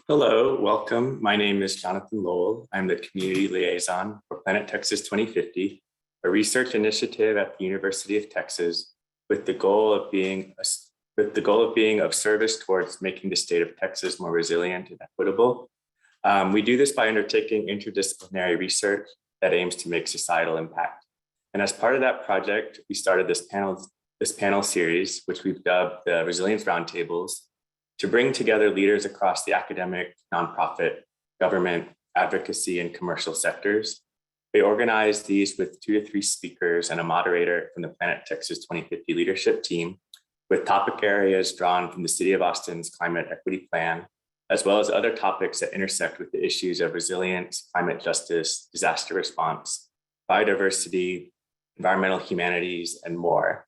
Hello, welcome. My name is Jonathan Lowell. I'm the Community Liaison for Planet Texas 2050, a research initiative at the University of Texas with the goal of being of service towards making the state of Texas more resilient and equitable. We do this by undertaking interdisciplinary research that aims to make societal impact. And as part of that project, we started this panel series, which we've dubbed the Resilience Roundtables, to bring together leaders across the academic, nonprofit, government, advocacy, and commercial sectors. We organized these with 2 to 3 speakers and a moderator from the Planet Texas 2050 leadership team, with topic areas drawn from the City of Austin's Climate Equity Plan, as well as other topics that intersect with the issues of resilience, climate justice, disaster response, biodiversity, environmental humanities, and more.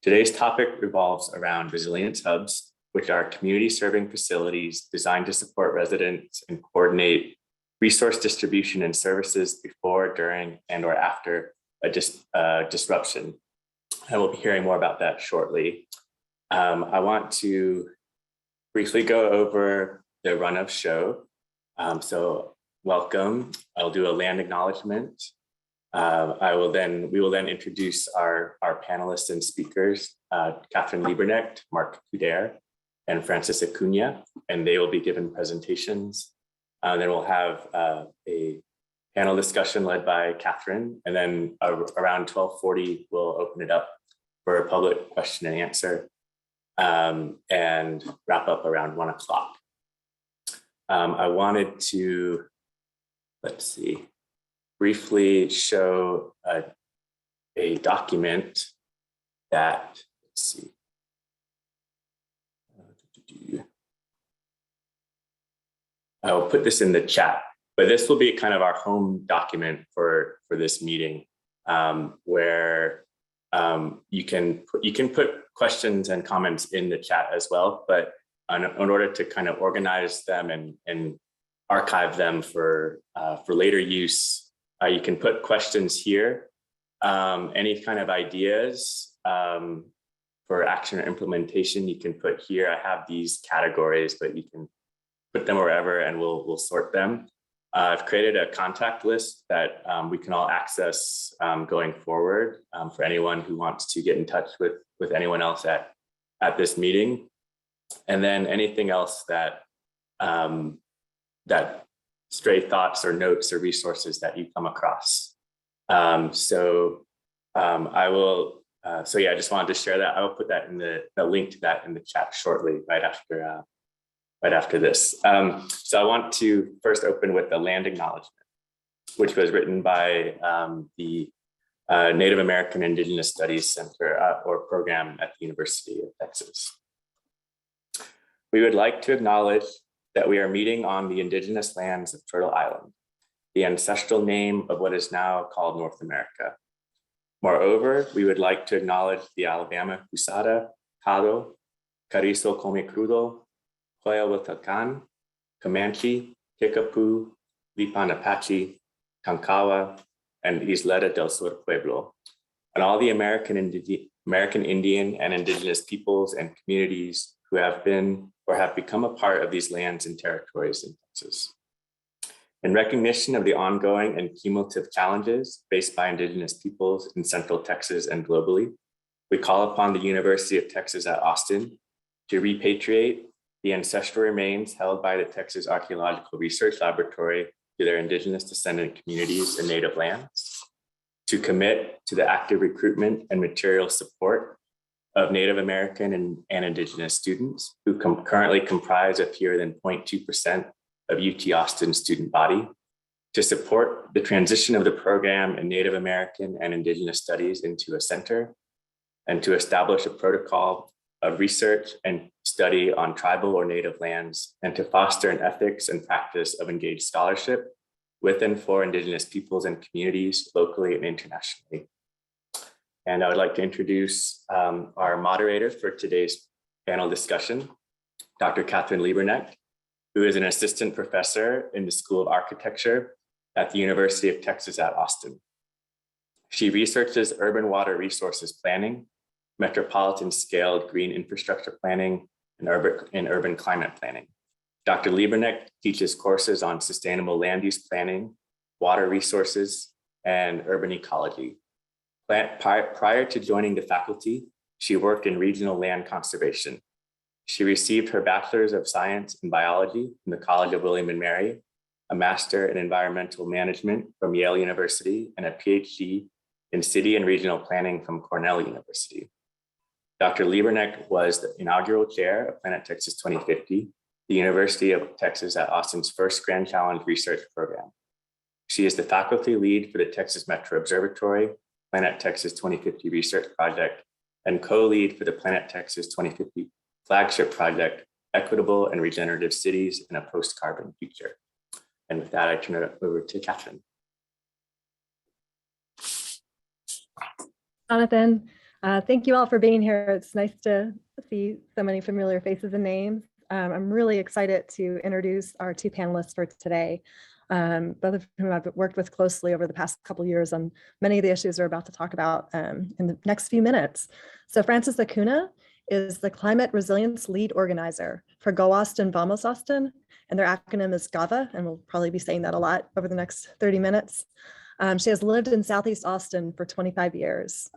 Today's topic revolves around resilience hubs, which are community-serving facilities designed to support residents and coordinate resource distribution and services before, during, and/or after a disruption. And we'll be hearing more about that shortly. I want to briefly go over the run of show. So welcome. I'll do a land acknowledgement. We will then introduce our panelists and speakers, Catherine Lieberknecht, Mark Kuder, and Francis Acuna, and they will be given presentations. Then we'll have a panel discussion led by Catherine, and then around 12:40, we'll open it up for a public question and answer, and wrap up around 1 o'clock. I wanted to, briefly show a document that, I'll put this in the chat, but this will be kind of our home document for this meeting, where you can put questions and comments in the chat as well, but in order to kind of organize them and archive them for later use, you can put questions here. Any kind of ideas for action or implementation, you can put here. I have these categories, but you can put them wherever and we'll sort them. I've created a contact list that we can all access going forward for anyone who wants to get in touch with anyone else at this meeting. And then anything else that stray thoughts or notes or resources that you come across. I just wanted to share that. I will put that in the link to that in the chat shortly, right after this. So I want to first open with the land acknowledgement, which was written by the Native American Indigenous Studies Center or program at the University of Texas. We would like to acknowledge that we are meeting on the indigenous lands of Turtle Island, the ancestral name of what is now called North America. Moreover, we would like to acknowledge the Alabama Cusada, Caddo, Carrizo Come Crudo, Coyahuilcan, Comanche, Kickapoo, Lipan Apache, Kankawa, and Isleta del Sur Pueblo, and all the American Indian and indigenous peoples and communities who have been or have become a part of these lands and territories in Texas. In recognition of the ongoing and cumulative challenges faced by indigenous peoples in Central Texas and globally, we call upon the University of Texas at Austin to repatriate the ancestral remains held by the Texas Archaeological Research Laboratory to their indigenous descendant communities and native lands, to commit to the active recruitment and material support of Native American and indigenous students who currently comprise of fewer than 0.2% of UT Austin's student body, to support the transition of the program in Native American and indigenous studies into a center, and to establish a protocol of research and study on tribal or native lands, and to foster an ethics and practice of engaged scholarship with and for indigenous peoples and communities locally and internationally. And I would like to introduce our moderator for today's panel discussion, Dr. Catherine Lieberknecht, who is an assistant professor in the School of Architecture at the University of Texas at Austin. She researches urban water resources planning, metropolitan scaled green infrastructure planning, and urban climate planning. Dr. Lieberneck teaches courses on sustainable land use planning, water resources, and urban ecology. Prior to joining the faculty, she worked in regional land conservation. She received her Bachelor's of Science in Biology from the College of William and Mary, a Master in Environmental Management from Yale University, and a PhD in City and Regional Planning from Cornell University. Dr. Lieberneck was the inaugural chair of Planet Texas 2050, the University of Texas at Austin's first Grand Challenge research program. She is the faculty lead for the Texas Metro Observatory, Planet Texas 2050 Research Project, and co-lead for the Planet Texas 2050 flagship project, Equitable and Regenerative Cities in a Post-Carbon Future. And with that, I turn it over to Catherine. Jonathan, thank you all for being here. It's nice to see so many familiar faces and names. I'm really excited to introduce our two panelists for today, both of whom I've worked with closely over the past couple of years on many of the issues we're about to talk about in the next few minutes. So Frances Acuna is the Climate Resilience Lead Organizer for Go Austin, Vamos Austin, and their acronym is GAVA, and we'll probably be saying that a lot over the next 30 minutes. She has lived in Southeast Austin for 25 years.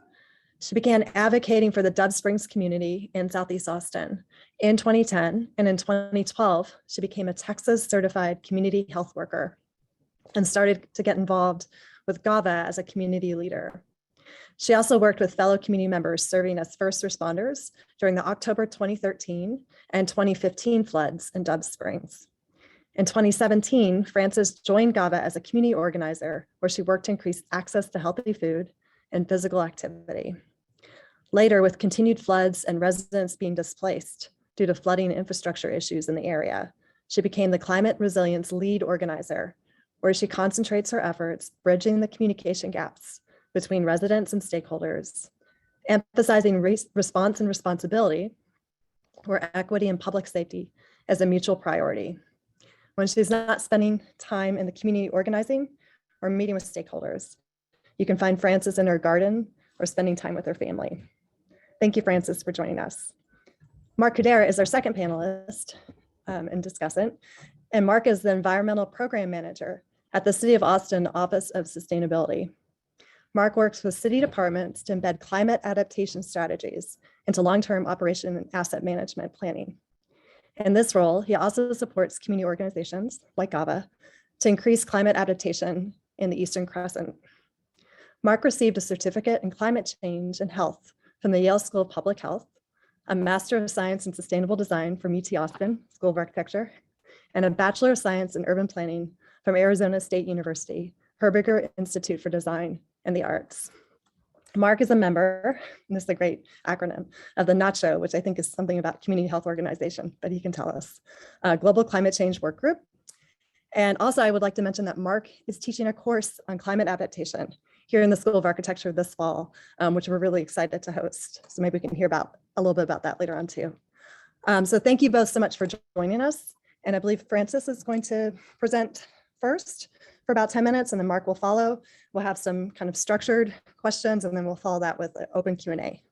She began advocating for the Dove Springs community in Southeast Austin in 2010, and in 2012, she became a Texas certified community health worker and started to get involved with GAVA as a community leader. She also worked with fellow community members serving as first responders during the October 2013 and 2015 floods in Dove Springs. In 2017, Frances joined GAVA as a community organizer, where she worked to increase access to healthy food and physical activity. Later, with continued floods and residents being displaced due to flooding and infrastructure issues in the area, she became the Climate Resilience Lead Organizer, where she concentrates her efforts bridging the communication gaps between residents and stakeholders, emphasizing response and responsibility, where equity and public safety is a mutual priority. When she's not spending time in the community organizing or meeting with stakeholders, you can find Frances in her garden or spending time with her family. Thank you, Frances, for joining us. Mark Cudera is our second panelist and discussant, and Mark is the Environmental Program Manager at the City of Austin Office of Sustainability. Mark works with city departments to embed climate adaptation strategies into long-term operation and asset management planning. In this role, he also supports community organizations like GAVA to increase climate adaptation in the Eastern Crescent. Mark received a certificate in climate change and health from the Yale School of Public Health, a Master of Science in Sustainable Design from UT Austin School of Architecture, and a Bachelor of Science in Urban Planning from Arizona State University, Herberger Institute for Design and the Arts. Mark is a member, and this is a great acronym, of the NACHO, which I think is something about community health organization, but he can tell us, Global Climate Change Work Group. And also I would like to mention that Mark is teaching a course on climate adaptation here in the School of Architecture this fall, which we're really excited to host. So maybe we can hear a little bit about that later on too. So thank you both so much for joining us. And I believe Frances is going to present first for about 10 minutes, and then Mark will follow. We'll have some kind of structured questions, and then we'll follow that with an open Q&A.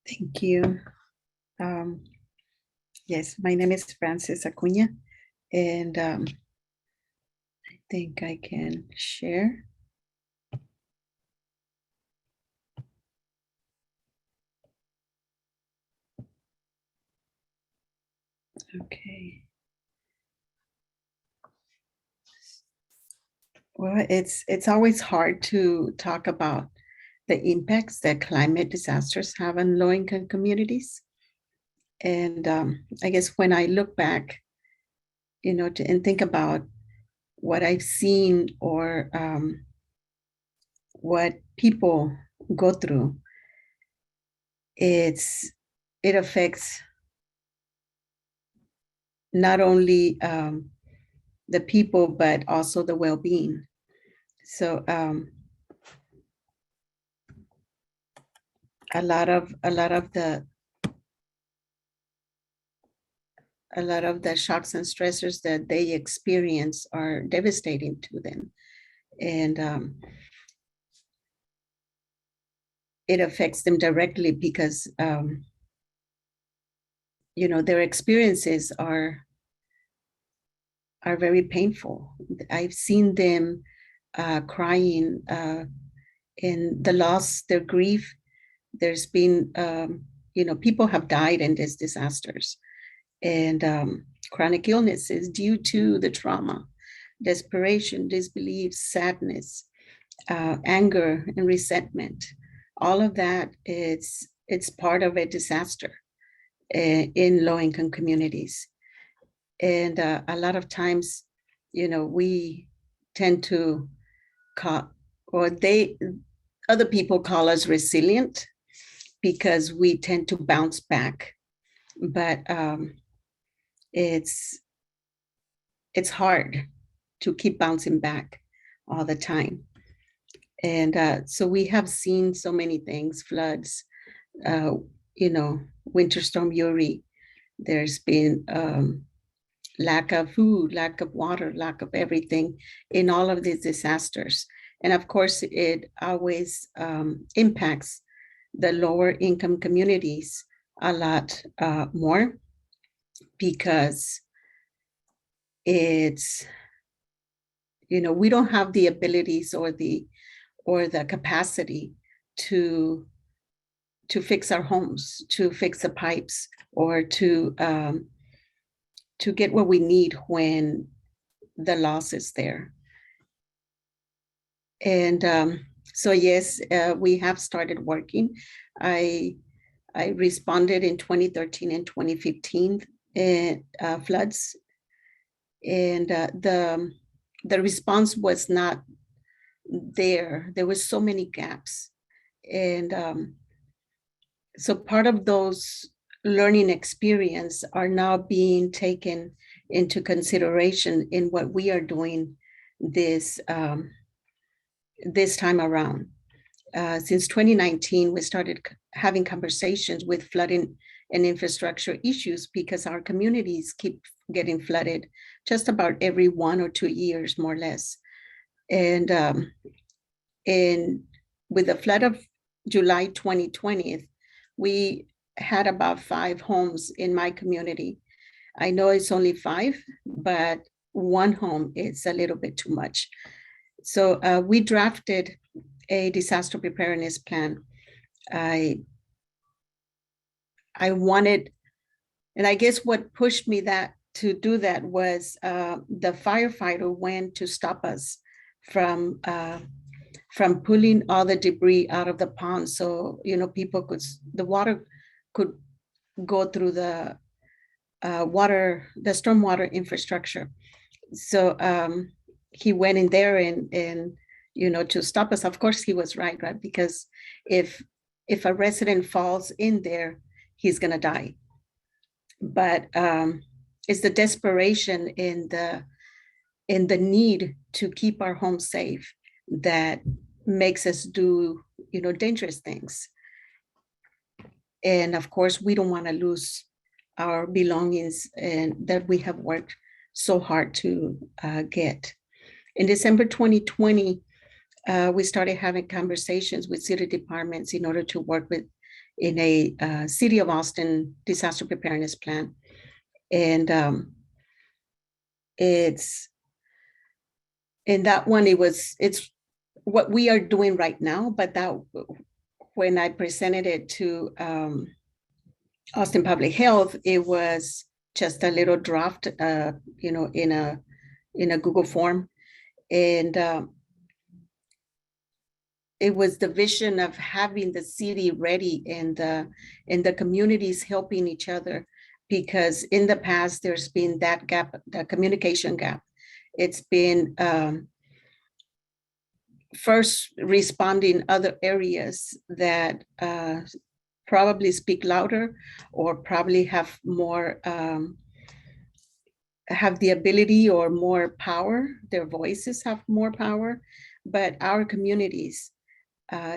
Thank you. Yes, my name is Frances Acuna, and I think I can share. Okay. Well, it's always hard to talk about the impacts that climate disasters have on low-income communities. And I guess when I look back, and think about what I've seen or what people go through, it affects not only the people, but also the well-being. So a lot of the shocks and stressors that they experience are devastating to them. And it affects them directly because, their experiences are very painful. I've seen them crying in the loss, their grief. There's been, people have died in these disasters, and chronic illnesses due to the trauma, desperation, disbelief, sadness, anger, and resentment. All of that it's part of a disaster in low-income communities. And a lot of times, we tend to call, or other people call us resilient because we tend to bounce back. But it's hard to keep bouncing back all the time. And so we have seen so many things, floods, Winter Storm Uri. There's been lack of food, lack of water, lack of everything in all of these disasters. And of course, it always impacts the lower income communities a lot more, because it's, we don't have the abilities or the capacity to fix our homes, to fix the pipes, or to get what we need when the loss is there. And so yes, we have started working. I responded in 2013 and 2015 floods, and the response was not there. There was so many gaps, and so part of those learning experience are now being taken into consideration in what we are doing this time around. Since 2019, we started having conversations with flooding and infrastructure issues, because our communities keep getting flooded just about every 1 or 2 years, more or less. And with the flood of July 2020, we had about 5 homes in my community. I know it's only 5, but 1 home is a little bit too much. So we drafted a disaster preparedness plan. I wanted, and I guess what pushed me to do that was the firefighter went to stop us from pulling all the debris out of the pond, so the water could go through the stormwater infrastructure. So he went in there and to stop us. Of course, he was right? Because if a resident falls in there, he's gonna die. But it's the desperation in the need to keep our home safe that makes us do dangerous things. And of course, we don't want to lose our belongings and that we have worked so hard to get. In December 2020, we started having conversations with city departments in order to work in a City of Austin disaster preparedness plan. And it's what we are doing right now, but that when I presented it to Austin Public Health, it was just a little draft, in a Google form. And it was the vision of having the city ready and the communities helping each other, because in the past there's been that gap, the communication gap. It's been first responding other areas that probably speak louder or probably have more have the ability or more power. Their voices have more power, but our communities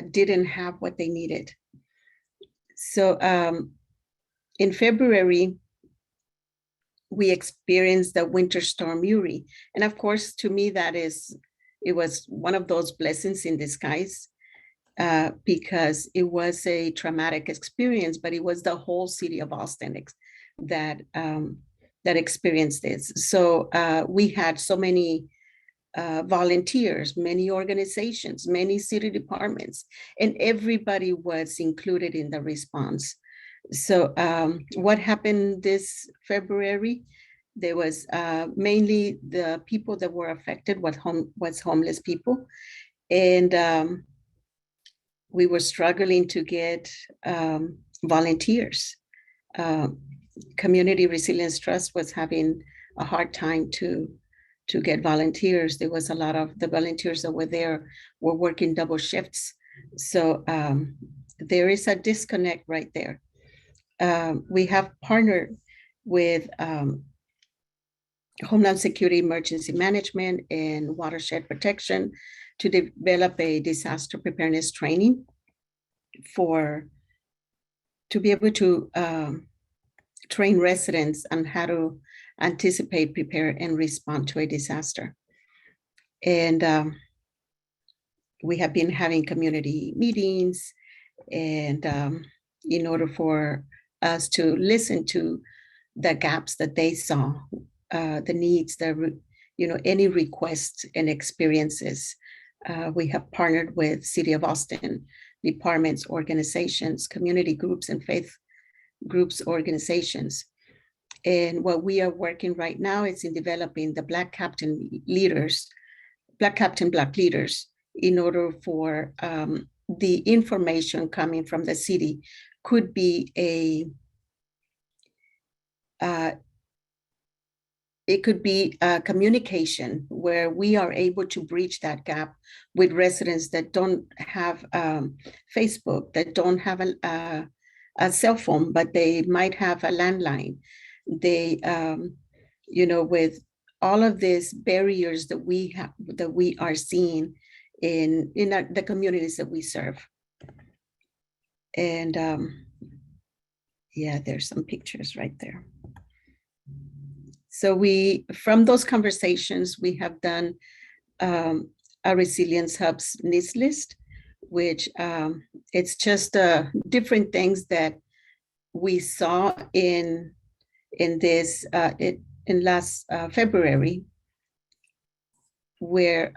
didn't have what they needed. So in February, we experienced the Winter Storm Uri. And of course, to me, it was one of those blessings in disguise. because it was a traumatic experience, but it was the whole city of Austin that that experienced this. So we had so many volunteers, many organizations, many city departments, and everybody was included in the response. So what happened this February? There was mainly the people that were affected was homeless people. And we were struggling to get volunteers. Community Resilience Trust was having a hard time to get volunteers. There was a lot of the volunteers that were there were working double shifts. So there is a disconnect right there. We have partnered with Homeland Security Emergency Management and Watershed Protection to develop a disaster preparedness training to be able to train residents on how to anticipate, prepare, and respond to a disaster. And we have been having community meetings, and in order for us to listen to the gaps that they saw, the needs, any requests and experiences. We have partnered with City of Austin departments, organizations, community groups, and faith groups, organizations. And what we are working right now is in developing the Black Captain Black leaders, in order for the information coming from the city could be it could be a communication where we are able to bridge that gap with residents that don't have Facebook, that don't have a cell phone, but they might have a landline. They, with all of these barriers that we are seeing in the communities that we serve. And yeah, there's some pictures right there. So from those conversations, we have done a Resilience Hub's needs list, which it's just different things that we saw in last February, where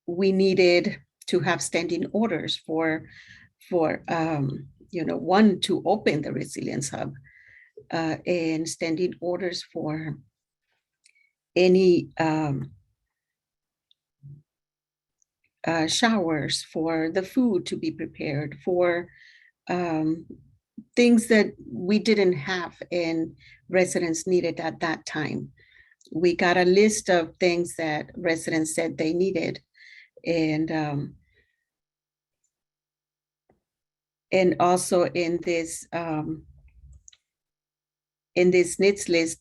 we needed to have standing orders for one, to open the Resilience Hub, and standing orders for any showers, for the food to be prepared, for things that we didn't have and residents needed at that time. We got a list of things that residents said they needed, and also in this needs list,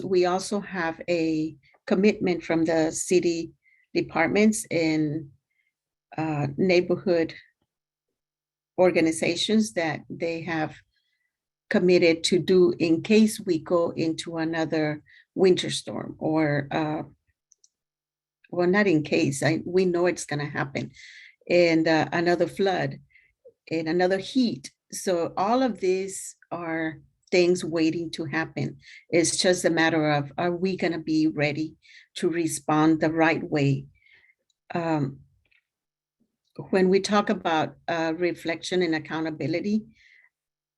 we also have a commitment from the city departments and neighborhood organizations that they have committed to do in case we go into another winter storm, or well, not in case, we know it's going to happen, and another flood and another heat. So all of these are things waiting to happen. It's just a matter of, are we going to be ready to respond the right way? When we talk about reflection and accountability,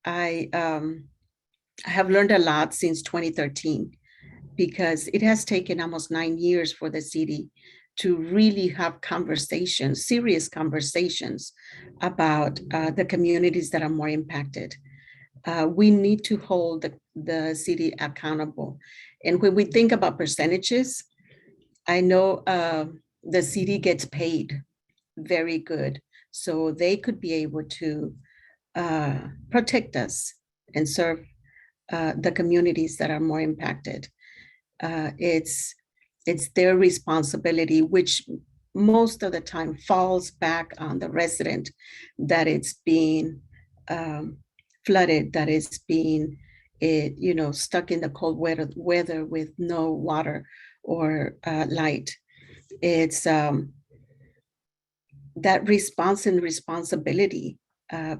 I have learned a lot since 2013, because it has taken almost 9 years for the city to really have conversations, serious conversations about the communities that are more impacted. We need to hold the city accountable. And when we think about percentages, I know the city gets paid very good, so they could be able to protect us and serve the communities that are more impacted. It's their responsibility, which most of the time falls back on the resident, that it's being flooded, that it's being stuck in the cold weather with no water or light. It's that response and responsibility,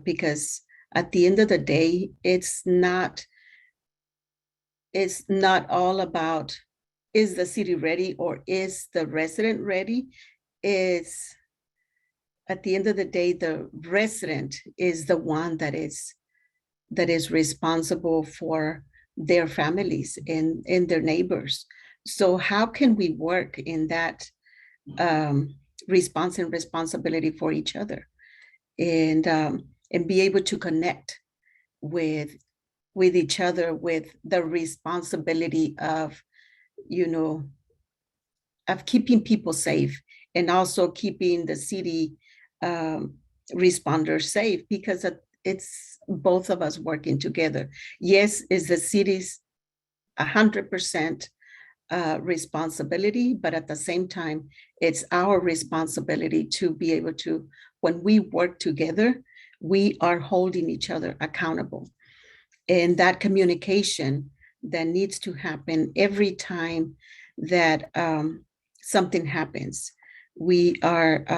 because at the end of the day, it's not all about, is the city ready or is the resident ready? It's, at the end of the day, the resident is the one that is responsible for their families and their neighbors. So how can we work in that response and responsibility for each other, and be able to connect with each other, with the responsibility of, you know, of keeping people safe, and also keeping the city responders safe, because it's both of us working together. Yes, is the city's 100% responsibility, but at the same time, it's our responsibility to be able to, when we work together, we are holding each other accountable. And that communication that needs to happen every time that something happens. We are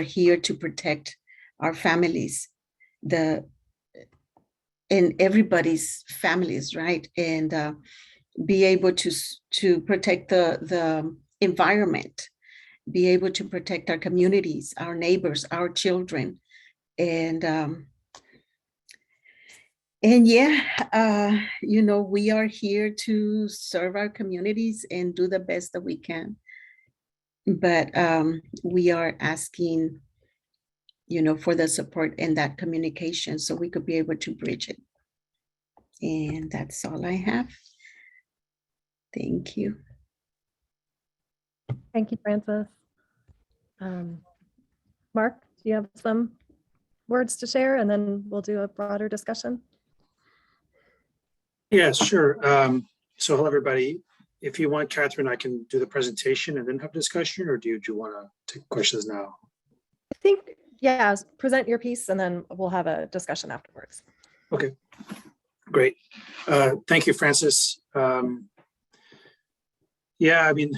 here to protect our families, and everybody's families, right? And be able to protect the environment, be able to protect our communities, our neighbors, our children, and yeah, you know, we are here to serve our communities and do the best that we can. But we are asking, you know, for the support and that communication so we could be able to bridge it. And that's all I have. Thank you. Thank you, Francis. Mark, do you have some words to share, and then we'll do a broader discussion? Yes, sure. So hello, everybody. If you want, Catherine, I can do the presentation and then have a discussion, or do you want to take questions now? I think, yeah, present your piece and then we'll have a discussion afterwards. Okay, great. Thank you, Francis. Yeah, I mean,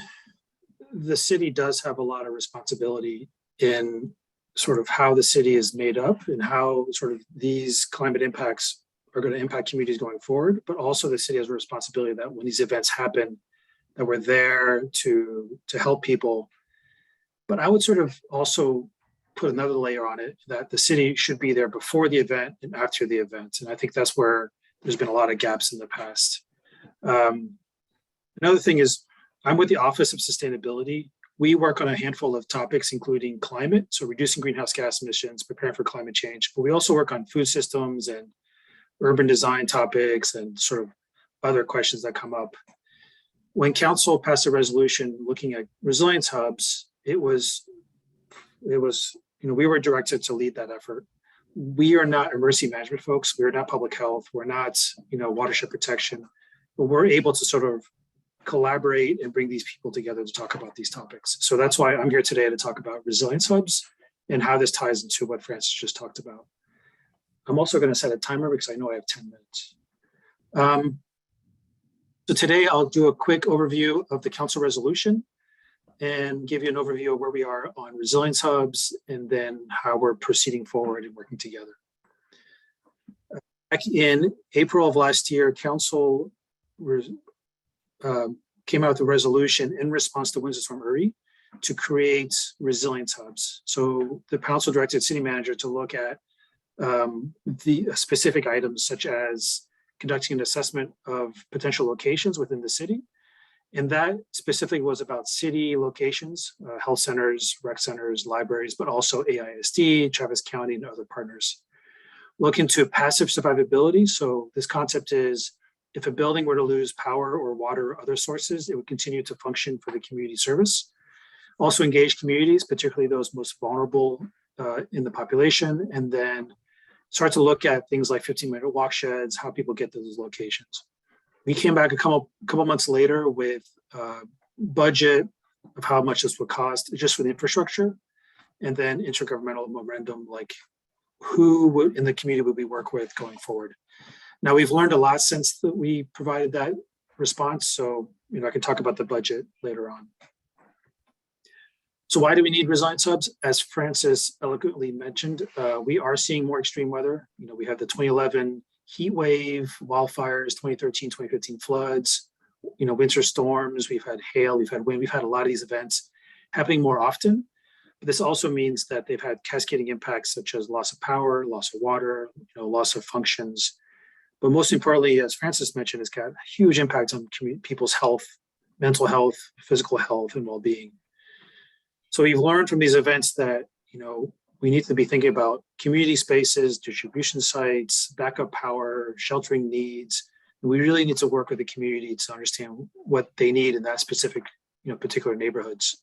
the city does have a lot of responsibility in sort of how the city is made up and how sort of these climate impacts are going to impact communities going forward, but also the city has a responsibility that when these events happen, that we're there to help people. But I would sort of also put another layer on it, that the city should be there before the event and after the event. And I think that's where there's been a lot of gaps in the past. Another thing is, I'm with the Office of Sustainability. We work on a handful of topics, including climate, so reducing greenhouse gas emissions, preparing for climate change. But we also work on food systems and urban design topics and sort of other questions that come up. When council passed a resolution looking at resilience hubs, it was, you know, we were directed to lead that effort. We are not emergency management folks. We're not public health. We're not, you know, watershed protection, but we're able to sort of collaborate and bring these people together to talk about these topics. So that's why I'm here today to talk about resilience hubs and how this ties into what Francis just talked about. I'm also going to set a timer because I know I have 10 minutes. So today I'll do a quick overview of the council resolution and give you an overview of where we are on resilience hubs and then how we're proceeding forward and working together. Back in April of last year, council came out with a resolution in response to Winter Storm Uri to create resilience hubs. So the council directed city manager to look at the specific items, such as conducting an assessment of potential locations within the city. And that specifically was about city locations, health centers, rec centers, libraries, but also AISD, Travis County, and other partners. Look into passive survivability. So this concept is, if a building were to lose power or water or other sources, it would continue to function for the community service. Also engage communities, particularly those most vulnerable in the population, and then start to look at things like 15-minute walk sheds, how people get to those locations. We came back a couple months later with a budget of how much this would cost just for the infrastructure, and then intergovernmental memorandum, like who in the community would we work with going forward. Now, we've learned a lot since that we provided that response, so I can talk about the budget later on. So why do we need resilience hubs? As Francis eloquently mentioned, we are seeing more extreme weather. We have the 2011 heat wave, wildfires, 2013, 2015 floods, winter storms, we've had hail, we've had wind, we've had a lot of these events happening more often. But this also means that they've had cascading impacts such as loss of power, loss of water, loss of functions. But most importantly, as Francis mentioned, it's got a huge impact on people's health, mental health, physical health, and well-being. So we've learned from these events that, we need to be thinking about community spaces, distribution sites, backup power, sheltering needs. And we really need to work with the community to understand what they need in that specific, particular neighborhoods.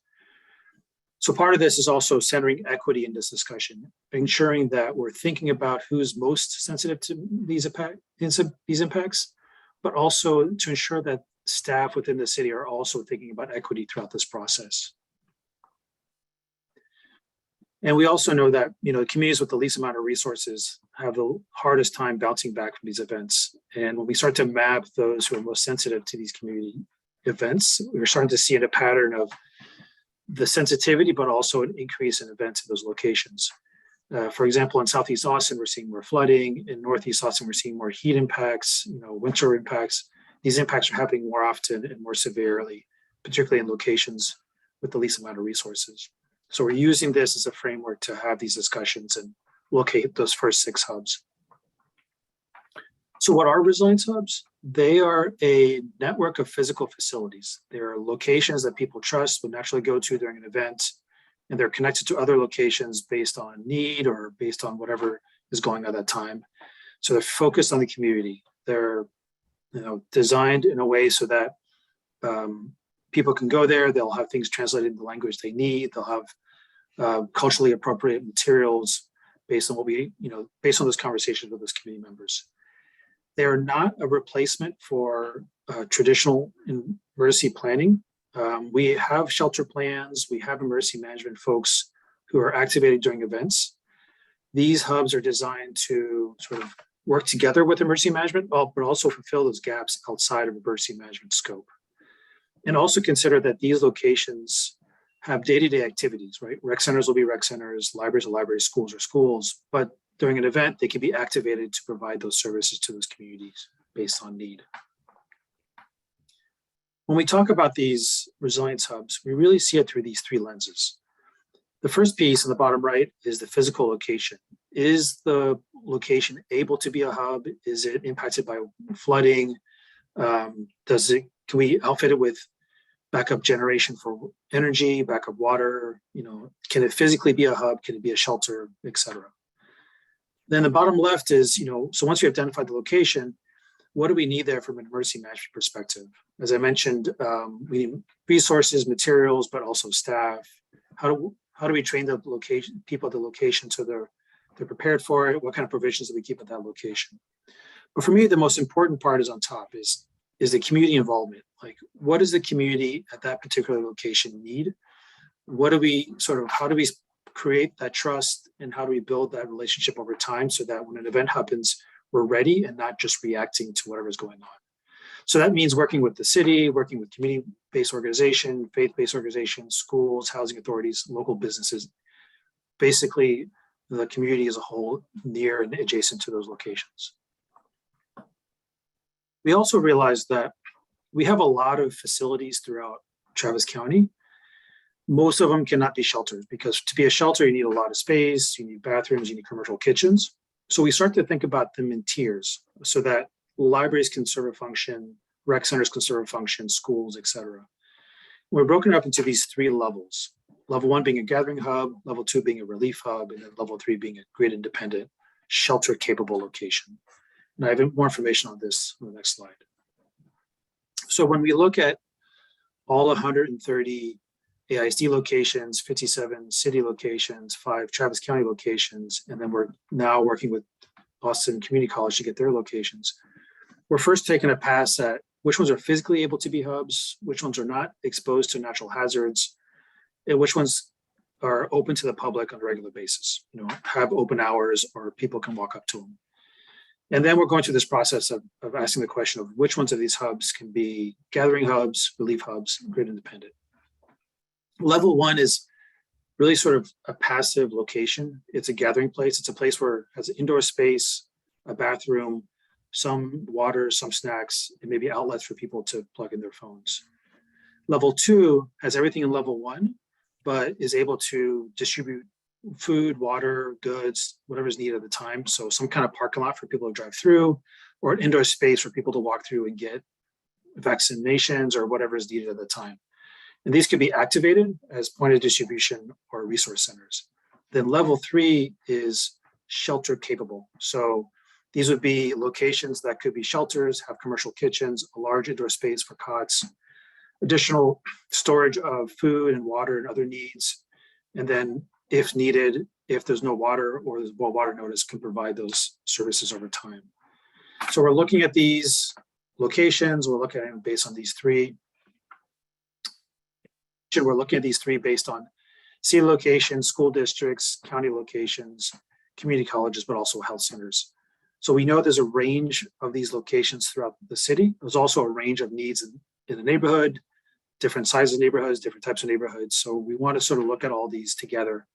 So part of this is also centering equity in this discussion, ensuring that we're thinking about who's most sensitive to these impacts, but also to ensure that staff within the city are also thinking about equity throughout this process. And we also know that, communities with the least amount of resources have the hardest time bouncing back from these events. And when we start to map those who are most sensitive to these community events, we're starting to see a pattern of the sensitivity, but also an increase in events in those locations. For example, in Southeast Austin, we're seeing more flooding. In Northeast Austin, we're seeing more heat impacts, winter impacts. These impacts are happening more often and more severely, particularly in locations with the least amount of resources. So we're using this as a framework to have these discussions and locate those first 6 hubs. So what are resilience hubs? They are a network of physical facilities. They're locations that people trust would naturally go to during an event, and they're connected to other locations based on need or based on whatever is going on at that time. So they're focused on the community. They're designed in a way so that people can go there. They'll have things translated in the language they need. They'll have culturally appropriate materials based on based on those conversations with those community members. They are not a replacement for traditional emergency planning. We have shelter plans. We have emergency management folks who are activated during events. These hubs are designed to sort of work together with emergency management, but also fulfill those gaps outside of emergency management scope. And also consider that these locations have day-to-day activities, right? Rec centers will be rec centers, libraries are libraries, schools are schools, but during an event, they can be activated to provide those services to those communities based on need. When we talk about these resilience hubs, we really see it through these 3 lenses. The first piece in the bottom right is the physical location. Is the location able to be a hub? Is it impacted by flooding? Can we outfit it with backup generation for energy, backup water? Can it physically be a hub? Can it be a shelter, et cetera? Then the bottom left is, so once we identify the location, what do we need there from an emergency management perspective? As I mentioned, we need resources, materials, but also staff. How do we train the people at the location so they're prepared for it? What kind of provisions do we keep at that location? But for me, the most important part is on top is the community involvement. Like, what does the community at that particular location need? How do we create that trust, and how do we build that relationship over time so that when an event happens, we're ready and not just reacting to whatever's going on? So that means working with the city, working with community-based organizations, faith-based organizations, schools, housing authorities, local businesses, basically the community as a whole near and adjacent to those locations. We also realized that we have a lot of facilities throughout Travis County. Most of them cannot be shelters because to be a shelter, you need a lot of space, you need bathrooms, you need commercial kitchens. So we start to think about them in tiers so that libraries can serve a function, rec centers can serve a function, schools, et cetera. We're broken up into these 3 levels. Level 1 being a gathering hub, level 2 being a relief hub, and then level 3 being a grid independent, shelter capable location. And I have more information on this on the next slide. So when we look at all 130 AISD locations, 57 city locations, 5 Travis County locations, and then we're now working with Austin Community College to get their locations. We're first taking a pass at which ones are physically able to be hubs, which ones are not exposed to natural hazards, and which ones are open to the public on a regular basis, have open hours or people can walk up to them. And then we're going through this process of asking the question of which ones of these hubs can be gathering hubs, relief hubs, grid independent. Level 1 is really sort of a passive location. It's a gathering place. It's a place where it has an indoor space, a bathroom, some water, some snacks, and maybe outlets for people to plug in their phones. Level 2 has everything in level 1, but is able to distribute food, water, goods, whatever is needed at the time. So some kind of parking lot for people to drive through, or an indoor space for people to walk through and get vaccinations or whatever is needed at the time. And these could be activated as point of distribution or resource centers. Then level 3 is shelter capable. So these would be locations that could be shelters, have commercial kitchens, a large indoor space for cots, additional storage of food and water and other needs. And then if needed, if there's no water or there's well water notice, can provide those services over time. So we're looking at these locations. We're looking at them based on these three. We're looking at these three based on city locations, school districts, county locations, community colleges, but also health centers. So we know there's a range of these locations throughout the city. There's also a range of needs in the neighborhood, different sizes of neighborhoods, different types of neighborhoods. So we want to sort of look at all these together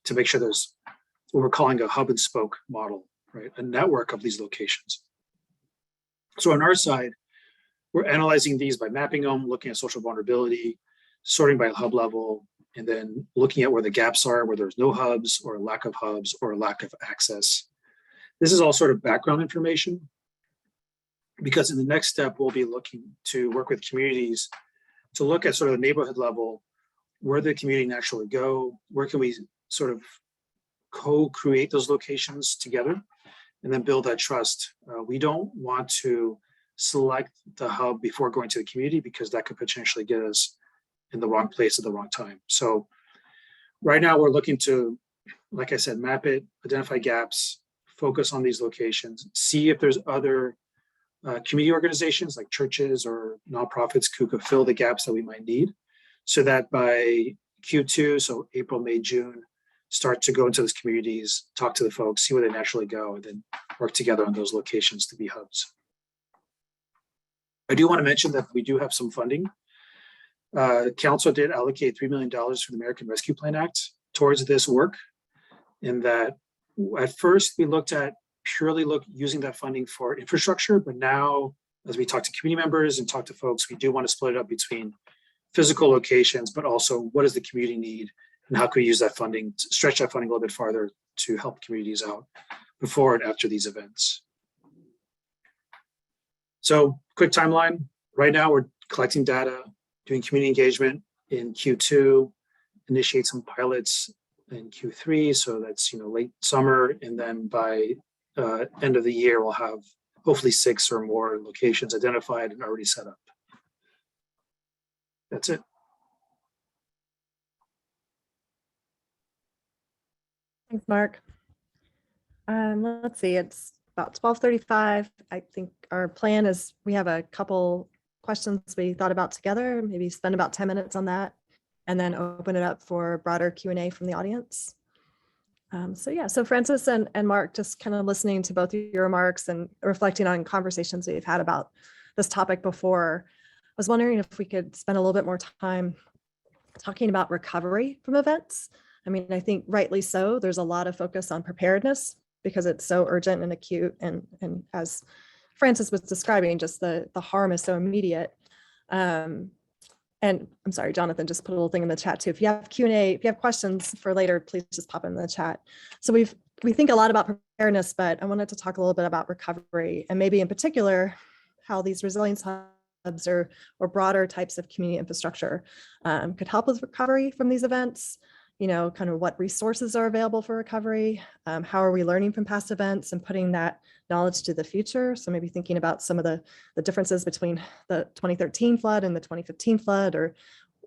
to make sure there's what we're calling a hub and spoke model, right? A network of these locations. So on our side, we're analyzing these by mapping them, looking at social vulnerability, sorting by hub level, and then looking at where the gaps are, where there's no hubs or a lack of hubs or a lack of access. This is all sort of background information, because in the next step, we'll be looking to work with communities to look at sort of the neighborhood level, where the community naturally go, where can we sort of co-create those locations together, and then build that trust. We don't want to select the hub before going to the community, because that could potentially get us in the wrong place at the wrong time. So right now we're looking to, like I said, map it, identify gaps, focus on these locations, see if there's other community organizations like churches or nonprofits who could fill the gaps that we might need, so that by Q2, so April, May, June, start to go into those communities, talk to the folks, see where they naturally go, and then work together on those locations to be hubs. I do want to mention that we do have some funding. Council did allocate $3 million for the American Rescue Plan Act towards this work. In that, at first we looked at purely using that funding for infrastructure, but now as we talk to community members and talk to folks, we do want to split it up between physical locations, but also what does the community need and how can we use that funding, to stretch that funding a little bit farther to help communities out before and after these events. So quick timeline, right now we're collecting data, doing community engagement in Q2, initiate some pilots in Q3. So that's, late summer. And then by end of the year, we'll have hopefully 6 or more locations identified and already set up. That's it. Thanks, Mark. Let's see, it's about 12:35. I think our plan is we have a couple questions we thought about together, maybe spend about 10 minutes on that, and then open it up for broader Q&A from the audience. So Francis and Mark, just kind of listening to both of your remarks and reflecting on conversations we've had about this topic before, I was wondering if we could spend a little bit more time talking about recovery from events. I mean, I think rightly so, there's a lot of focus on preparedness because it's so urgent and acute. And as Francis was describing, just the harm is so immediate. And I'm sorry, Jonathan just put a little thing in the chat too. If you have Q&A, if you have questions for later, please just pop in the chat. So we think a lot about preparedness, but I wanted to talk a little bit about recovery, and maybe in particular, how these resilience hubs or broader types of community infrastructure could help with recovery from these events. Kind of what resources are available for recovery, how are we learning from past events and putting that knowledge to the future. So maybe thinking about some of the differences between the 2013 flood and the 2015 flood, or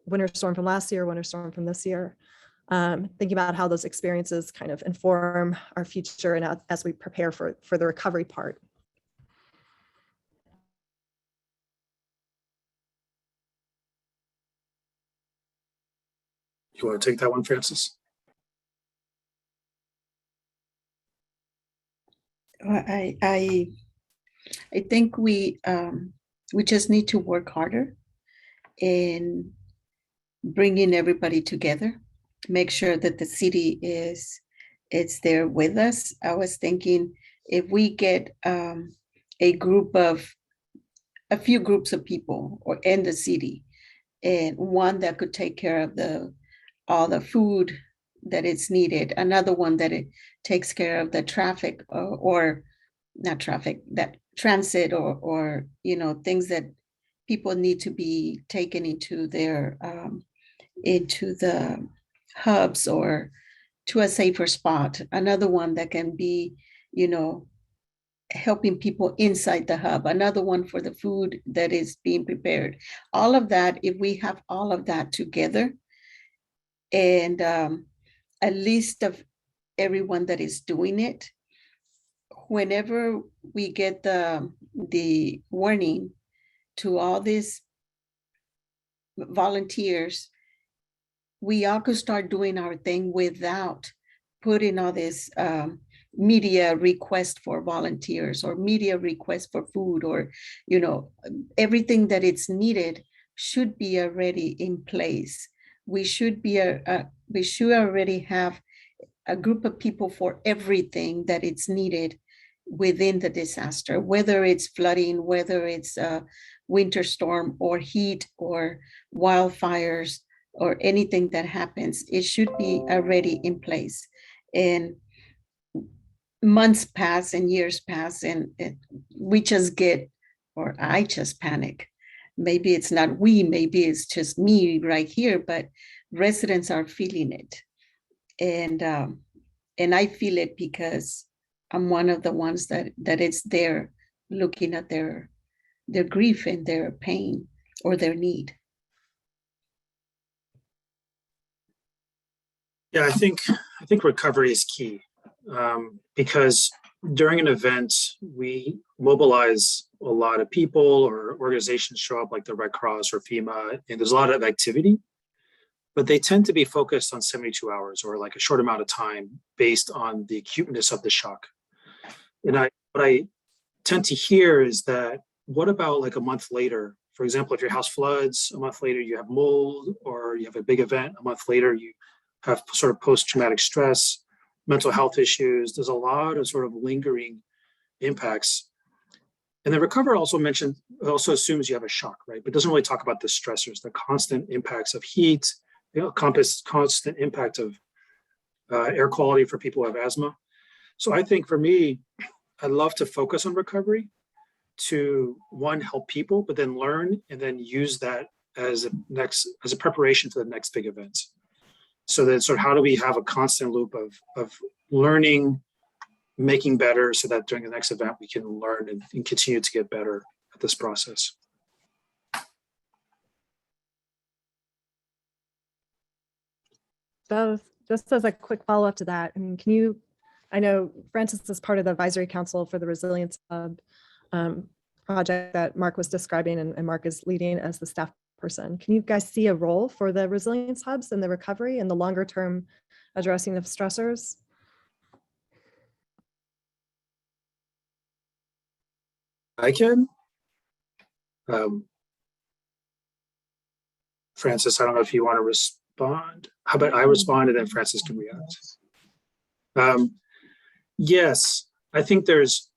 winter storm from last year, winter storm from this year. Thinking about how those experiences kind of inform our future and as we prepare for the recovery part. You want to take that one, Francis? I think we just need to work harder in bringing everybody together make sure that the city it's there with us. I was thinking if we get a few groups of people or in the city, and one that could take care of all the food that is needed, another one that it takes care of the traffic or not traffic, that transit or things that people need to be taken into into the hubs or to a safer spot. Another one that can be, helping people inside the hub. Another one for the food that is being prepared. All of that, if we have all of that together and a list of everyone that is doing it, whenever we get the warning to all these volunteers, we all could start doing our thing without putting all this media request for volunteers or media request for food or, everything that it's needed should be already in place. We should already have a group of people for everything that it's needed within the disaster, whether it's flooding, whether it's a winter storm or heat or wildfires or anything that happens, it should be already in place. And months pass and years pass and we just get, or I just panic. Maybe it's not we, maybe it's just me right here, but residents are feeling it. And I feel it because I'm one of the ones that it's there looking at their grief and their pain or their need. Yeah, I think recovery is key because during an event, we mobilize a lot of people or organizations show up like the Red Cross or FEMA, and there's a lot of activity, but they tend to be focused on 72 hours or like a short amount of time based on the acuteness of the shock. And what I tend to hear is that, what about like a month later? For example, if your house floods, a month later you have mold, or you have a big event, a month later you have sort of post-traumatic stress, mental health issues. There's a lot of sort of lingering impacts. And the recovery also assumes you have a shock, right? But doesn't really talk about the stressors, the constant impacts of heat, constant impact of air quality for people who have asthma. So I think for me, I'd love to focus on recovery to, one, help people, but then learn and then use that as a preparation for the next big events. So that sort of how do we have a constant loop of learning, making better, so that during the next event we can learn and continue to get better at this process. So just as a quick follow-up to that, I mean, I know Francis is part of the advisory council for the Resilience Hub project that Mark was describing, and Mark is leading as the staff person. Can you guys see a role for the resilience hubs and the recovery and the longer term addressing of stressors? I can. Francis, I don't know if you want to respond. How about I respond and then Francis can react? Yes, I think there's,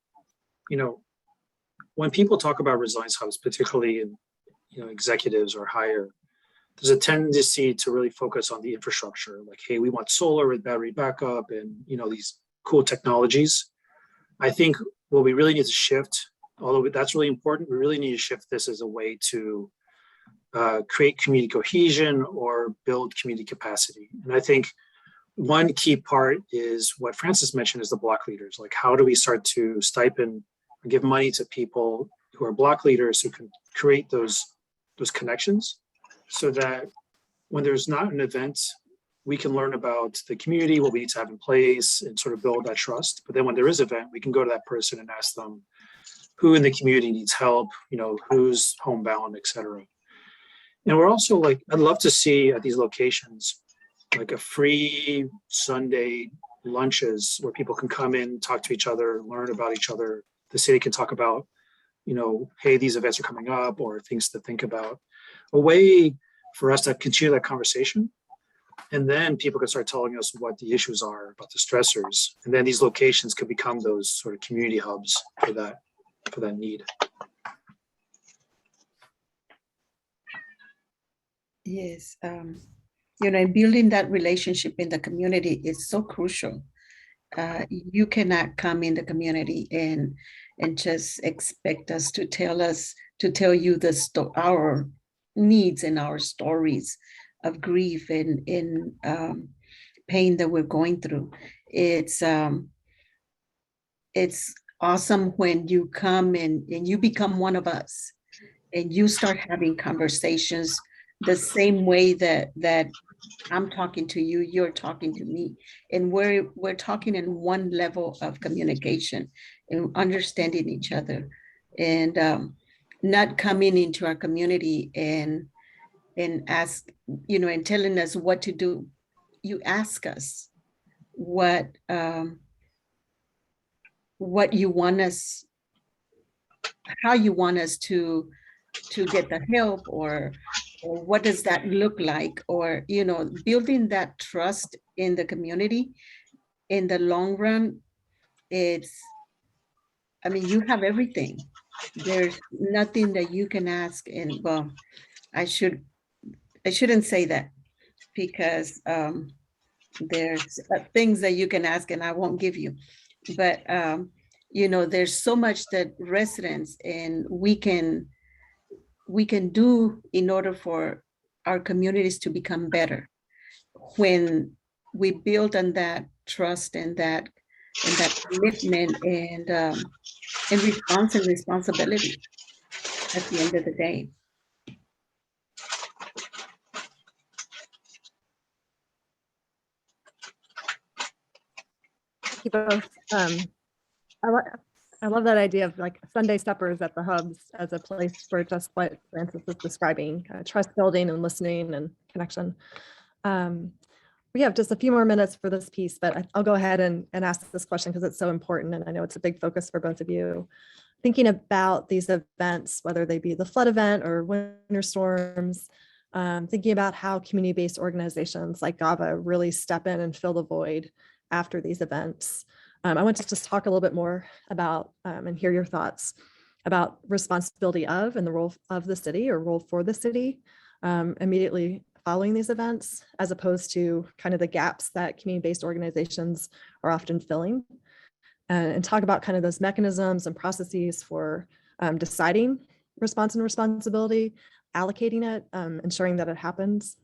when people talk about resilience hubs, particularly in executives or higher, there's a tendency to really focus on the infrastructure. Like, hey, we want solar with battery backup and these cool technologies. I think what we really need to shift, although that's really important, we really need to shift this as a way to create community cohesion or build community capacity. And I think one key part is what Francis mentioned is the block leaders. Like, how do we start to stipend or give money to people who are block leaders who can create those connections, so that when there's not an event, we can learn about the community, what we need to have in place, and sort of build that trust. But then when there is an event, we can go to that person and ask them who in the community needs help, who's homebound, et cetera. And we're also like, I'd love to see at these locations, like a free Sunday lunches where people can come in, talk to each other, learn about each other. The city can talk about, hey, these events are coming up, or things to think about. A way for us to continue that conversation And then people can start telling us what the issues are about the stressors. And then these locations could become those sort of community hubs for that need. Yes, and building that relationship in the community is so crucial. You cannot come in the community and just expect us to tell you our needs and our stories of grief and pain that we're going through. It's awesome when you come and you become one of us and you start having conversations the same way that I'm talking to you, you're talking to me, and we're talking in one level of communication and understanding each other, and not coming into our community and ask, and telling us what to do. You ask us what you want us, how you want us to get the help, or what does that look like, or building that trust in the community in the long run. You have everything. There's nothing that you can ask, and well, I shouldn't say that, because there's things that you can ask and I won't give you, but there's so much that residents and we can do in order for our communities to become better when we build on that trust and that commitment and responsibility at the end of the day. Thank you both. I love that idea of like Sunday suppers at the hubs as a place for just what Francis was describing, trust building and listening and connection. We have just a few more minutes for this piece, but I'll go ahead and ask this question because it's so important, and I know it's a big focus for both of you. Thinking about these events, whether they be the flood event or winter storms, thinking about how community-based organizations like GAVA really step in and fill the void after these events. I want to just talk a little bit more about and hear your thoughts about responsibility of and the role of the city or role for the city immediately following these events, as opposed to kind of the gaps that community-based organizations are often filling, and talk about kind of those mechanisms and processes for deciding response and responsibility, allocating it, ensuring that it happens.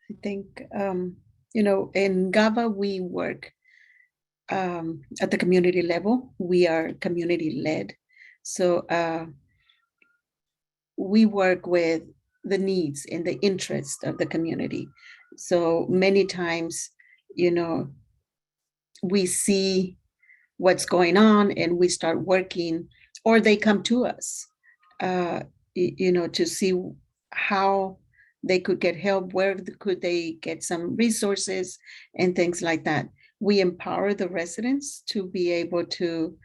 I think, in GAVA, we work at the community level. We are community led. So we work with the needs and the interest of the community. So many times, we see what's going on and we start working, or they come to us, to see how they could get help, where could they get some resources and things like that. We empower the residents to be able to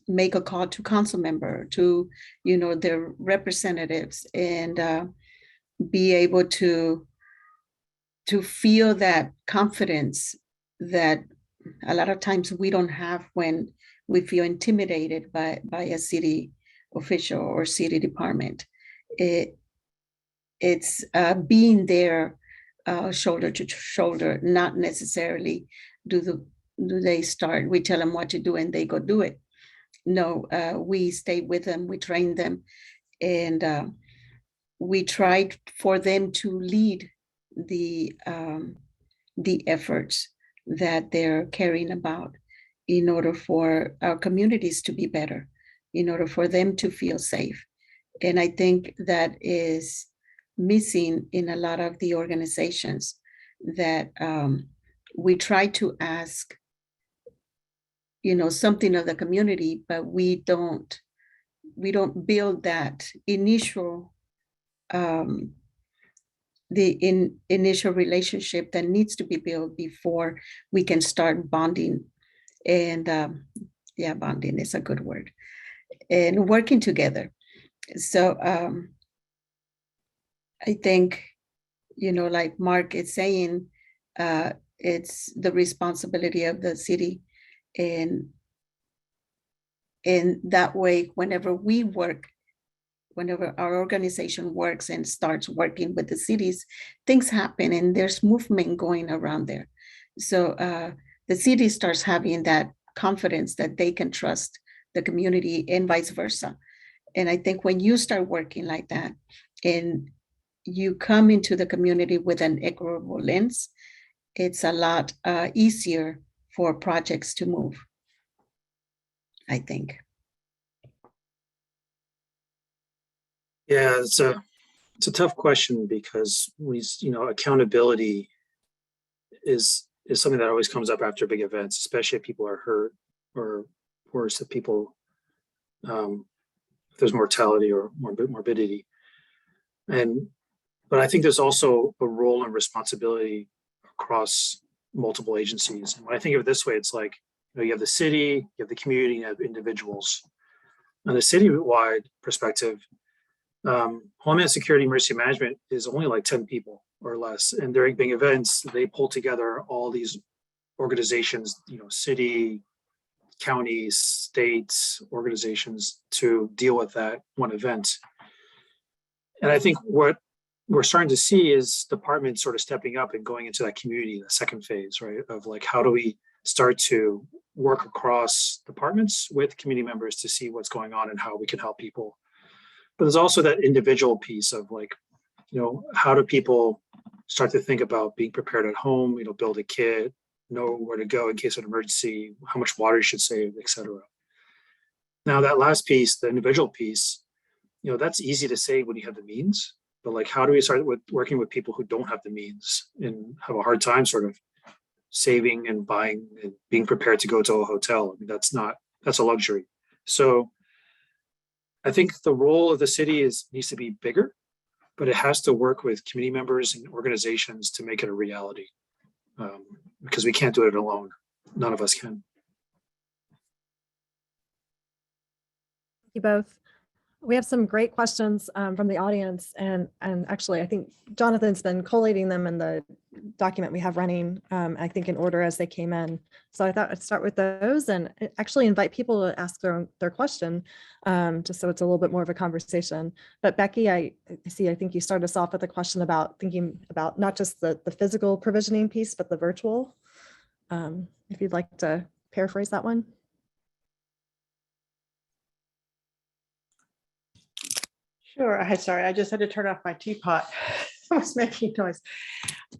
make a call to council member, to their representatives, and be able to feel that confidence that a lot of times we don't have when we feel intimidated by a city official or city department. It's being there shoulder to shoulder, not necessarily do they start, we tell them what to do and they go do it. No, we stay with them, we train them, and we try for them to lead the efforts that they're caring about in order for our communities to be better, in order for them to feel safe. And I think that is missing in a lot of the organizations, that we try to ask something of the community, but we don't build that initial initial relationship that needs to be built before we can start bonding. And bonding is a good word. and working together. So I think, like Mark is saying, it's the responsibility of the city. And in that way, whenever our organization works and starts working with the cities, things happen and there's movement going around there. So the city starts having that confidence that they can trust the community and vice versa. And I think when you start working like that and you come into the community with an equitable lens, it's a lot easier for projects to move, I think. Yeah, it's a tough question because accountability is something that always comes up after big events, especially if people are hurt, or worse, if people if there's mortality or morbidity. But I think there's also a role and responsibility across multiple agencies. And when I think of it this way, it's like, you have the city, you have the community, you have individuals. On the city-wide perspective, Homeland Security Emergency Management is only like 10 people or less. And during big events, they pull together all these organizations, city, counties, states, organizations to deal with that one event. And I think what we're starting to see is departments sort of stepping up and going into that community, the second phase, right? Of like, how do we start to work across departments with community members to see what's going on and how we can help people. But there's also that individual piece of like, how do people start to think about being prepared at home, build a kit, know where to go in case of an emergency, how much water you should save, et cetera. Now that last piece, the individual piece, that's easy to say when you have the means, but like, how do we start with working with people who don't have the means and have a hard time sort of saving and buying and being prepared to go to a hotel? I mean, that's a luxury. So I think the role of the city needs to be bigger, but it has to work with community members and organizations to make it a reality, because we can't do it alone. None of us can. Thank you both. We have some great questions from the audience, and actually I think Jonathan's been collating them in the document we have running, I think in order as they came in. So I thought I'd start with those and actually invite people to ask their question, just so it's a little bit more of a conversation. But Becky, I think you started us off with a question about thinking about not just the physical provisioning piece, but the virtual. If you'd like to paraphrase that one. Sure. Sorry, I just had to turn off my teapot. It was making noise.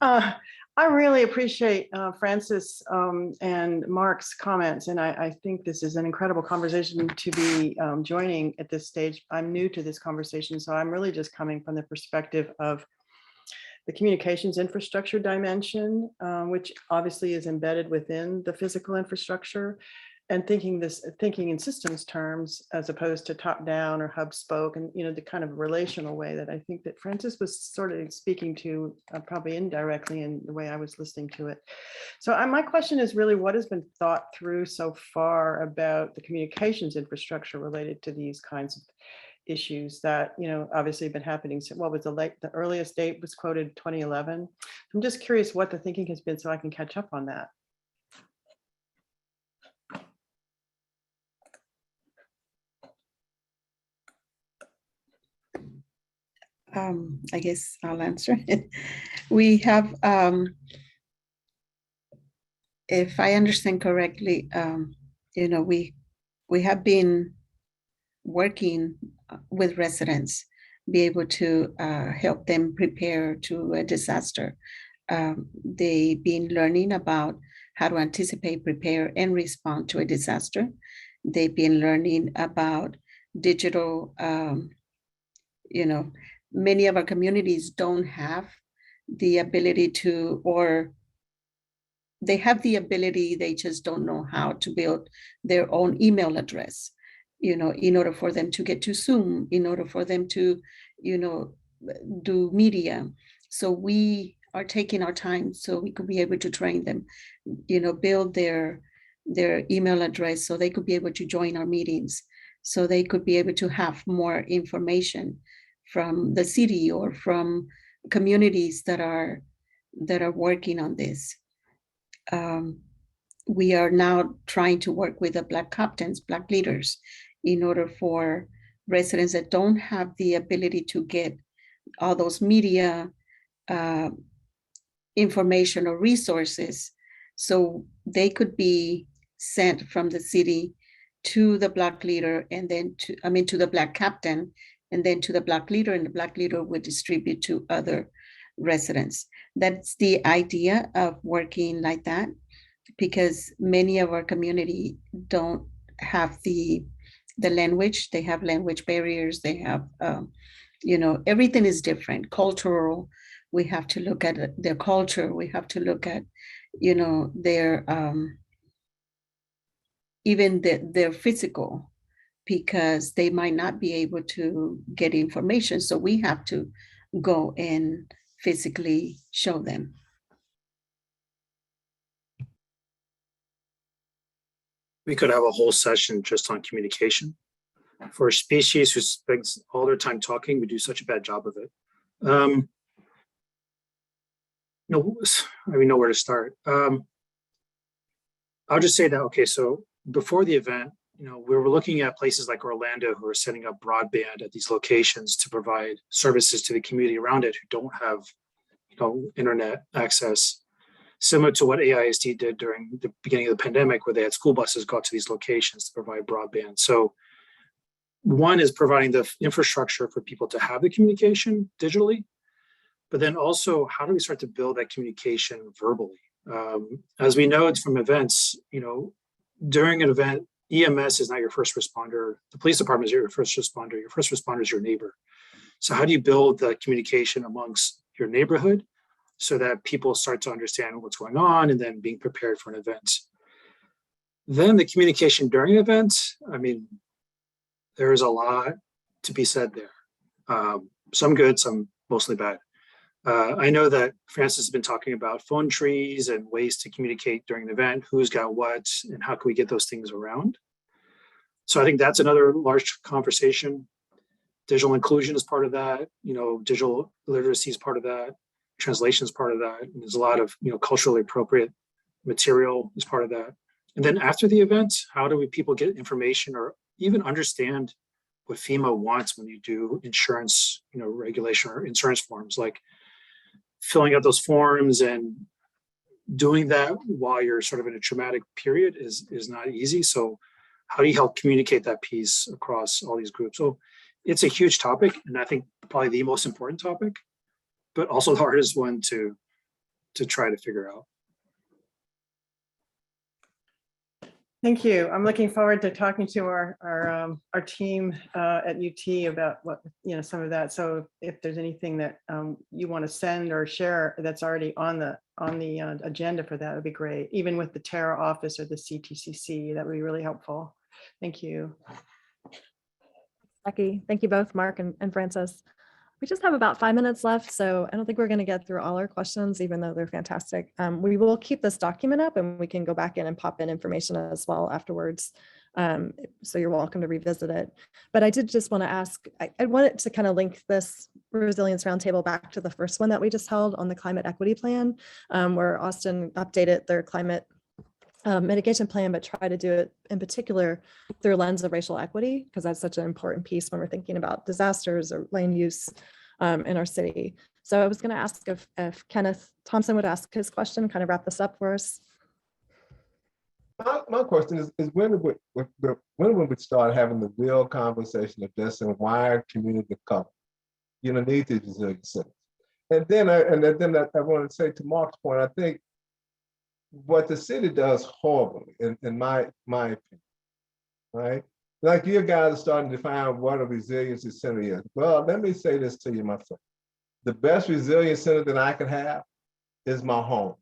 I really appreciate Francis and Mark's comments, and I think this is an incredible conversation to be joining at this stage. I'm new to this conversation, so I'm really just coming from the perspective of the communications infrastructure dimension, which obviously is embedded within the physical infrastructure, and thinking in systems terms as opposed to top down or hub spoke, and the kind of relational way that I think that Francis was sort of speaking to, probably indirectly in the way I was listening to it. So my question is really, what has been thought through so far about the communications infrastructure related to these kinds of issues that obviously have been happening? So what was the earliest date was quoted 2011. I'm just curious what the thinking has been so I can catch up on that. I guess I'll answer it. We have, if I understand correctly, we have been working with residents, be able to help them prepare to a disaster. They've been learning about how to anticipate, prepare, and respond to a disaster. They've been learning about digital, many of our communities don't have the ability to, or they have the ability, they just don't know how to build their own email address, in order for them to get to Zoom, in order for them to, do media. So we are taking our time so we could be able to train them, build their email address so they could be able to join our meetings. so they could be able to have more information from the city or from communities that are working on this. We are now trying to work with the Black captains, Black leaders, in order for residents that don't have the ability to get all those media information or resources, so they could be sent from the city to the Black leader, and then to the Black captain, and then to the Black leader, and the Black leader would distribute to other residents. That's the idea of working like that, because many of our community don't have the language. They have language barriers. They have, everything is different. Cultural, we have to look at their culture. We have to look at, their, even their physical, because they might not be able to get information. So we have to go and physically show them. We could have a whole session just on communication. For a species who spends all their time talking, we do such a bad job of it. We know where to start. I'll just say that, okay, so before the event, we were looking at places like Orlando who are setting up broadband at these locations to provide services to the community around it who don't have, internet access, similar to what AISD did during the beginning of the pandemic, where they had school buses go out to these locations to provide broadband. So one is providing the infrastructure for people to have the communication digitally, but then also how do we start to build that communication verbally? As we know from events, during an event, EMS is not your first responder. The police department is your first responder. Your first responder is your neighbor. So how do you build the communication amongst your neighborhood so that people start to understand what's going on and then being prepared for an event? Then the communication during events, there is a lot to be said there. Some good, some mostly bad. I know that Francis has been talking about phone trees and ways to communicate during an event, who's got what, and how can we get those things around. So I think that's another large conversation. Digital inclusion is part of that. Digital literacy is part of that. Translation is part of that. And there's a lot of, culturally appropriate material is part of that. And then after the event, how do people get information or even understand what FEMA wants when you do insurance, regulation or insurance forms, like filling out those forms and doing that while you're sort of in a traumatic period is not easy. So how do you help communicate that piece across all these groups? So it's a huge topic, and I think probably the most important topic, but also the hardest one to try to figure out. Thank you. I'm looking forward to talking to our team at UT about what, some of that. So if there's anything that you want to send or share that's already on the agenda for that, would be great. Even with the Terra office or the CTCC, that would be really helpful. Thank you. Becky, thank you both, Mark and Francis. We just have about 5 minutes left, so I don't think we're going to get through all our questions, even though they're fantastic. We will keep this document up, and we can go back in and pop in information as well afterwards. So you're welcome to revisit it. But I did just want to ask, I wanted to kind of link this Resilience Roundtable back to the first one that we just held on the climate equity plan, where Austin updated their climate mitigation plan, but try to do it in particular through a lens of racial equity, because that's such an important piece when we're thinking about disasters or land use in our city. So I was going to ask if Kenneth Thompson would ask his question, kind of wrap this up for us. My question is when would we start having the real conversation of this and why community cover, need these resilient centers? And then I want to say, to Mark's point, I think what the city does horribly, in my opinion, right? Like you guys are starting to define what a resiliency center is. Well, let me say this to you, my friend. The best resilience center that I can have is my home,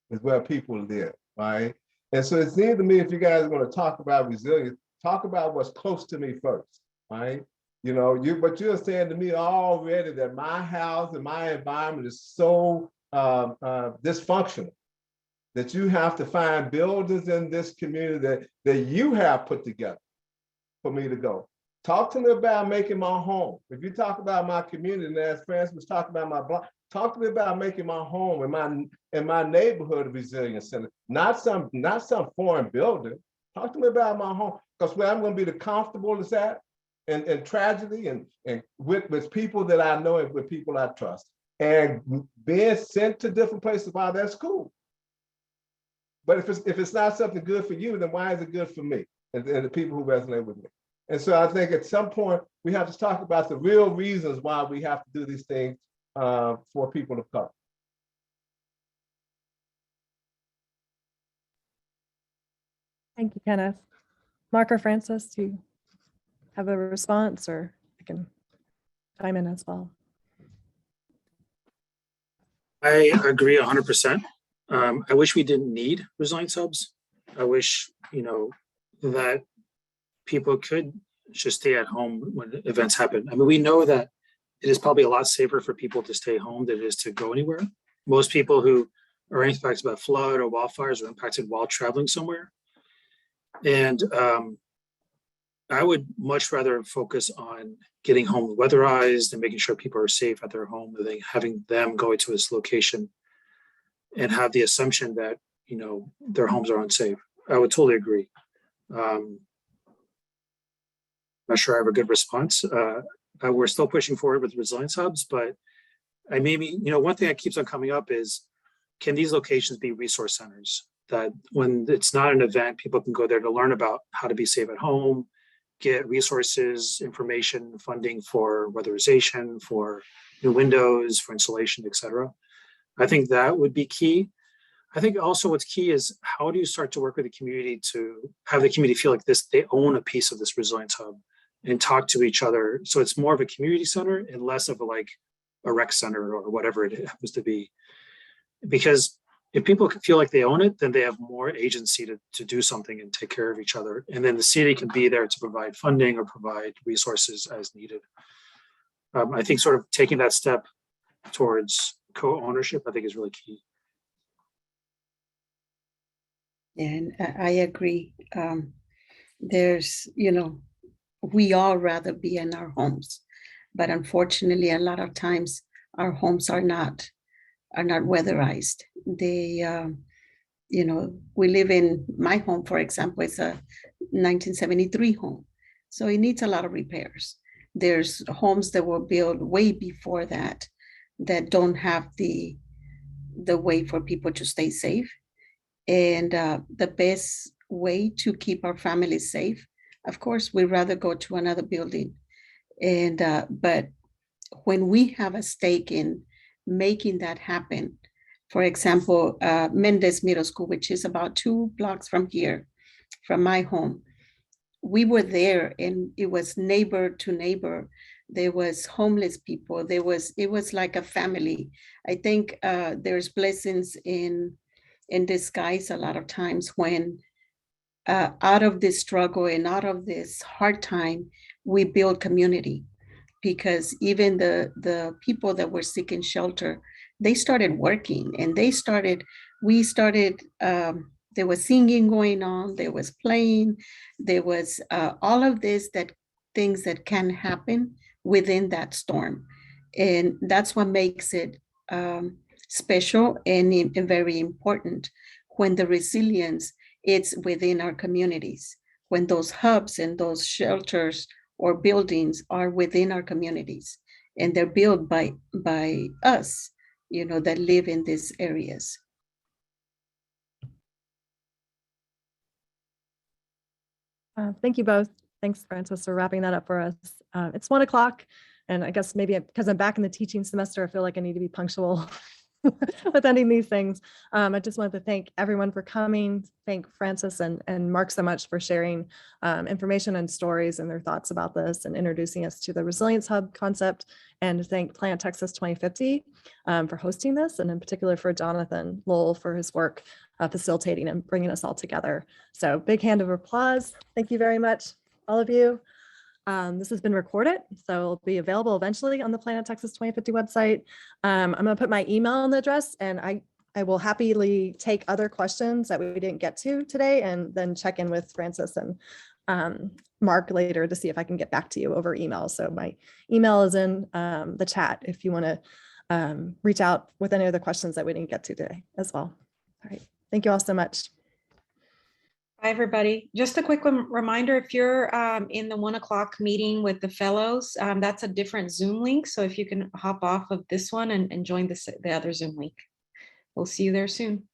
is where people live, right? And so it seems to me, if you guys are going to talk about resilience, talk about what's close to me first, right? But you're saying to me already that my house and my environment is so dysfunctional that you have to find builders in this community that you have put together for me to go. Talk to me about making my home. If you talk about my community, and as Francis was talking about my block, talk to me about making my home in my neighborhood a resilient center, not some foreign building. Talk to me about my home, because where I'm going to be the comfortable is at, and tragedy, and with people that I know and with people I trust. And being sent to different places, while that's cool. But if it's not something good for you, then why is it good for me and the people who resonate with me? And so I think at some point we have to talk about the real reasons why we have to do these things for people of color. Thank you, Kenneth. Mark or Francis, do you have a response, or I can chime in as well? I agree 100%. I wish we didn't need resilience hubs. I wish, that people could just stay at home when events happen. I mean, we know that it is probably a lot safer for people to stay home than it is to go anywhere. Most people who are impacted by flood or wildfires are impacted while traveling somewhere. And I would much rather focus on getting home weatherized and making sure people are safe at their home than having them go to this location and have the assumption that, their homes are unsafe. I would totally agree. Not sure I have a good response. We're still pushing forward with resilience hubs, but one thing that keeps on coming up is, can these locations be resource centers that when it's not an event, people can go there to learn about how to be safe at home, get resources, information, funding for weatherization, for new windows, for insulation, et cetera. I think that would be key. I think also what's key is, how do you start to work with the community to have the community feel like they own a piece of this resilience hub and talk to each other. So it's more of a community center and less of a rec center or whatever it happens to be. Because if people feel like they own it, then they have more agency to do something and take care of each other. And then the city can be there to provide funding or provide resources as needed. I think sort of taking that step towards co-ownership, I think, is really key. And I agree. We all rather be in our homes, but unfortunately, a lot of times our homes are not weatherized. They, we live in my home, for example, it's a 1973 home, so it needs a lot of repairs. There's homes that were built way before that don't have the way for people to stay safe. And the best way to keep our families safe, of course, we'd rather go to another building. And but when we have a stake in making that happen, for example, Mendez Middle School, which is about 2 blocks from here, from my home, we were there and it was neighbor to neighbor. There was homeless people. It was like a family. I think there's blessings in disguise a lot of times when out of this struggle and out of this hard time, we build community, because even the people that were seeking shelter, they started working and there was singing going on, there was playing, there was all of this, things that can happen within that storm. And that's what makes it special and very important, when the resilience, it's within our communities, when those hubs and those shelters or buildings are within our communities and they're built by us, that live in these areas. Thank you both. Thanks, Francis, for wrapping that up for us. It's 1 o'clock, and I guess maybe because I'm back in the teaching semester, I feel like I need to be punctual with ending these things. I just wanted to thank everyone for coming. Thank Francis and Mark so much for sharing information and stories and their thoughts about this and introducing us to the Resilience Hub concept. And thank Planet Texas 2050 for hosting this, and in particular for Jonathan Lowell for his work facilitating and bringing us all together. So big hand of applause. Thank you very much, all of you. This has been recorded, so it'll be available eventually on the Planet Texas 2050 website. I'm going to put my email in the address, and I will happily take other questions that we didn't get to today and then check in with Francis and Mark later to see if I can get back to you over email. So my email is in the chat if you want to reach out with any other questions that we didn't get to today as well. All right. Thank you all so much. Bye, everybody. Just a quick reminder, if you're in the 1 o'clock meeting with the fellows, that's a different Zoom link. So if you can hop off of this one and join the other Zoom link. We'll see you there soon.